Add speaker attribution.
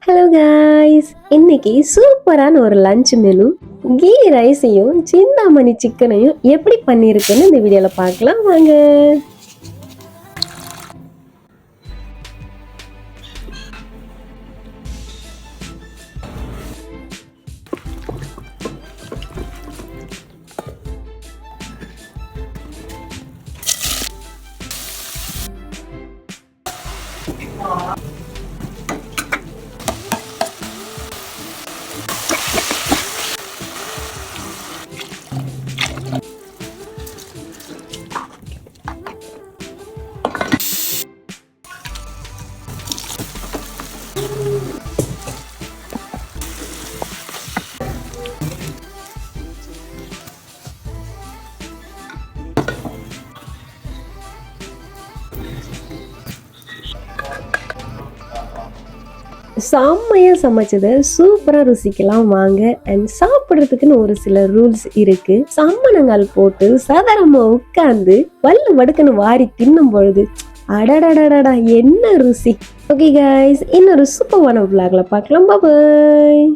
Speaker 1: Hello guys, இன்னைக்கு சூப்பரான ஒரு லஞ்ச் மெனு கீ ரைஸையும் சிந்தாமணி சிக்கனையும் எப்படி பண்ணியிருக்குன்னு இந்த வீடியோவில் பார்க்கலாம் வாங்க. செம்மையா சமைச்சதை சூப்பரா ருசிக்கலாம் வாங்க. அண்ட் சாப்பிடுறதுக்குன்னு ஒரு சில ரூல்ஸ் இருக்கு. சம்மணங்கால் போட்டு சாதாரணமா உட்கார்ந்து பல்லு வடுக்குன்னு வாரி தின்னும் பொழுது அடடடடா என்ன ருசி. ஓகே கைஸ், இன்னொரு சூப்பரான vlogல பார்க்கலாம். பாய்.